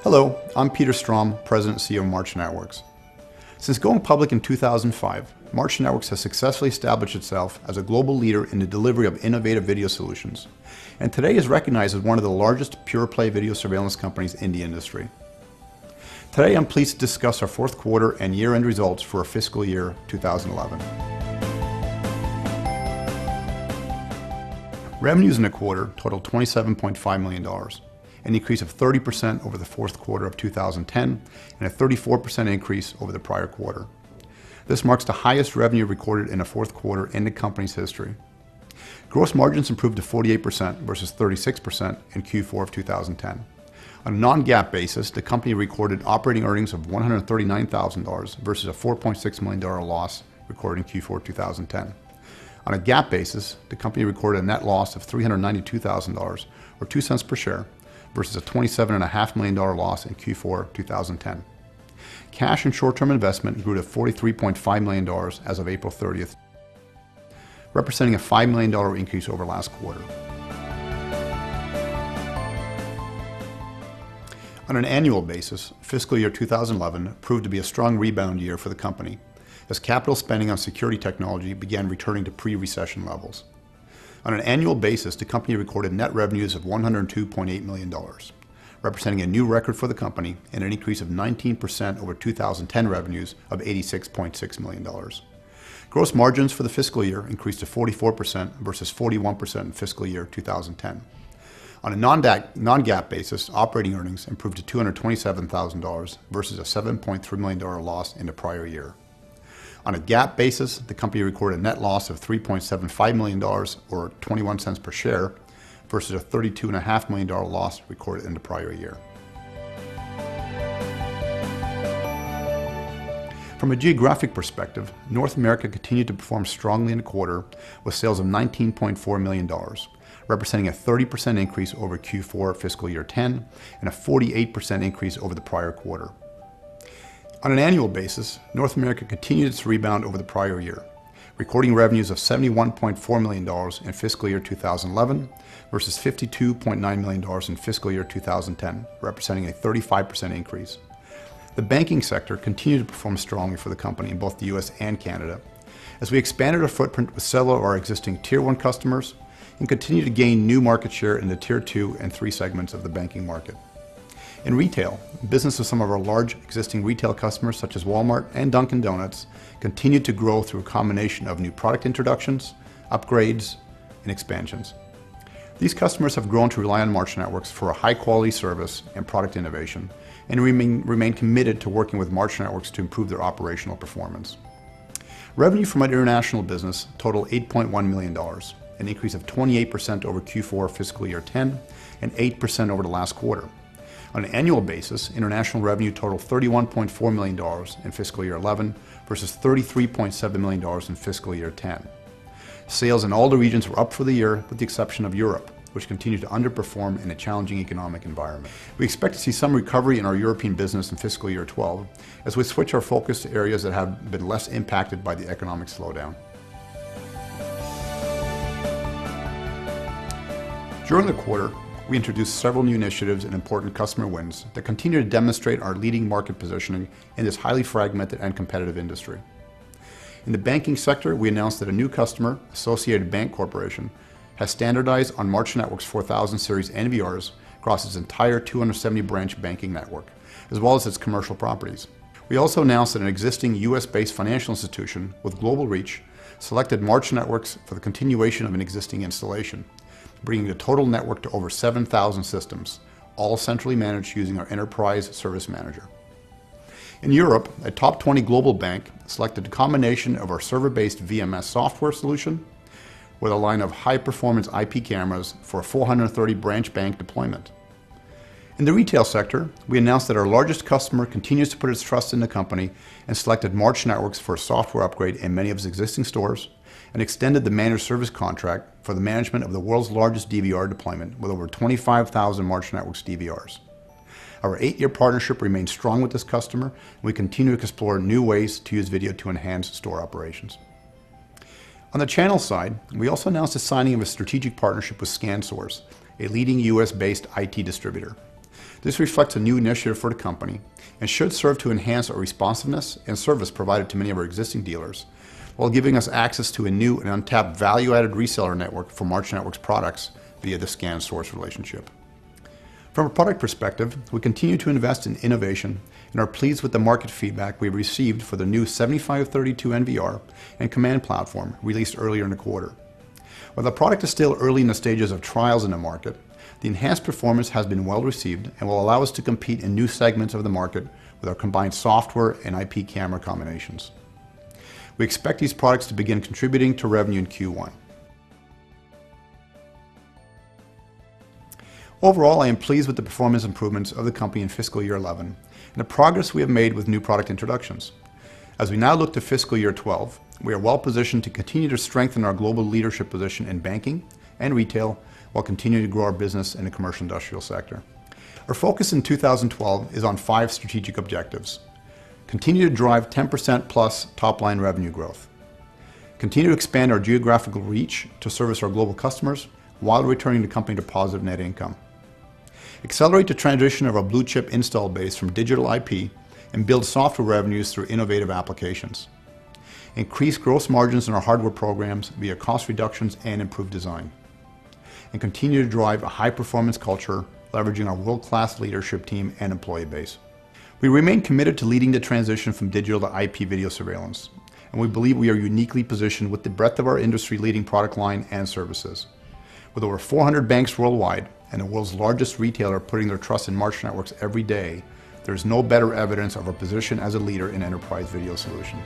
Hello, I'm Peter Strom, President and CEO of March Networks. Since going public in 2005, March Networks has successfully established itself as a global leader in the delivery of innovative video solutions, and today is recognized as one of the largest pure-play video surveillance companies in the industry. Today I'm pleased to discuss our fourth quarter and year-end results for our fiscal year 2011. Revenues in the quarter totaled $27.5 million, an increase of 30% over the fourth quarter of 2010 and a 34% increase over the prior quarter. This marks the highest revenue recorded in a fourth quarter in the company's history. Gross margins improved to 48% versus 36% in Q4 of 2010. On a non-GAAP basis, the company recorded operating earnings of $139,000 versus a $4.6 million loss recorded in Q4 2010. On a GAAP basis, the company recorded a net loss of $392,000 or 2 cents per share versus a $27.5 million loss in Q4 2010. Cash and short-term investment grew to $43.5 million as of April 30th, representing a $5 million increase over last quarter. On an annual basis, fiscal year 2011 proved to be a strong rebound year for the company, as capital spending on security technology began returning to pre-recession levels. On an annual basis, the company recorded net revenues of $102.8 million, representing a new record for the company and an increase of 19% over 2010 revenues of $86.6 million. Gross margins for the fiscal year increased to 44% versus 41% in fiscal year 2010. On a non-GAAP basis, operating earnings improved to $227,000 versus a $7.3 million loss in the prior year. On a GAAP basis, the company recorded a net loss of $3.75 million or 21 cents per share versus a $32.5 million loss recorded in the prior year. From a geographic perspective, North America continued to perform strongly in the quarter with sales of $19.4 million, representing a 30% increase over Q4 fiscal year 10 and a 48% increase over the prior quarter. On an annual basis, North America continued its rebound over the prior year, recording revenues of $71.4 million in fiscal year 2011 versus $52.9 million in fiscal year 2010, representing a 35% increase. The banking sector continued to perform strongly for the company in both the US and Canada, as we expanded our footprint with several of our existing Tier 1 customers and continued to gain new market share in the Tier 2 and 3 segments of the banking market. In retail, business with some of our large existing retail customers such as Walmart and Dunkin' Donuts continued to grow through a combination of new product introductions, upgrades, and expansions. These customers have grown to rely on March Networks for a high-quality service and product innovation and remain committed to working with March Networks to improve their operational performance. Revenue from our international business totaled $8.1 million, an increase of 28% over Q4 fiscal year 10 and 8% over the last quarter. On an annual basis, international revenue totaled $31.4 million in fiscal year 11 versus $33.7 million in fiscal year 10. Sales in all the regions were up for the year with the exception of Europe, which continued to underperform in a challenging economic environment. We expect to see some recovery in our European business in fiscal year 12 as we switch our focus to areas that have been less impacted by the economic slowdown. During the quarter, we introduced several new initiatives and important customer wins that continue to demonstrate our leading market positioning in this highly fragmented and competitive industry. In the banking sector, we announced that a new customer, Associated Bank Corporation, has standardized on March Networks 4000 series NVRs across its entire 270 branch banking network, as well as its commercial properties. We also announced that an existing US-based financial institution with global reach selected March Networks for the continuation of an existing installation, bringing the total network to over 7,000 systems, all centrally managed using our Enterprise Service Manager. In Europe, a top 20 global bank selected a combination of our server-based VMS software solution with a line of high-performance IP cameras for a 430 branch bank deployment. In the retail sector, we announced that our largest customer continues to put its trust in the company and selected March Networks for a software upgrade in many of its existing stores and extended the managed service contract for the management of the world's largest DVR deployment with over 25,000 March Networks DVRs. Our 8-year partnership remains strong with this customer, and we continue to explore new ways to use video to enhance store operations. On the channel side, we also announced the signing of a strategic partnership with ScanSource, a leading US-based IT distributor. This reflects a new initiative for the company and should serve to enhance our responsiveness and service provided to many of our existing dealers, while giving us access to a new and untapped value-added reseller network for March Network's products via the ScanSource relationship. From a product perspective, we continue to invest in innovation and are pleased with the market feedback we've received for the new 7532 NVR and Command platform released earlier in the quarter. While the product is still early in the stages of trials in the market, the enhanced performance has been well received and will allow us to compete in new segments of the market with our combined software and IP camera combinations. We expect these products to begin contributing to revenue in Q1. Overall, I am pleased with the performance improvements of the company in fiscal year 11 and the progress we have made with new product introductions. As we now look to fiscal year 12, we are well positioned to continue to strengthen our global leadership position in banking and retail while continuing to grow our business in the commercial industrial sector. Our focus in 2012 is on 5 strategic objectives. Continue to drive 10% plus top-line revenue growth. Continue to expand our geographical reach to service our global customers while returning the company to positive net income. Accelerate the transition of our blue chip install base from digital IP and build software revenues through innovative applications. Increase gross margins in our hardware programs via cost reductions and improved design. And continue to drive a high-performance culture, leveraging our world-class leadership team and employee base. We remain committed to leading the transition from digital to IP video surveillance, and we believe we are uniquely positioned with the breadth of our industry-leading product line and services. With over 400 banks worldwide and the world's largest retailer putting their trust in March Networks every day, there is no better evidence of our position as a leader in enterprise video solutions.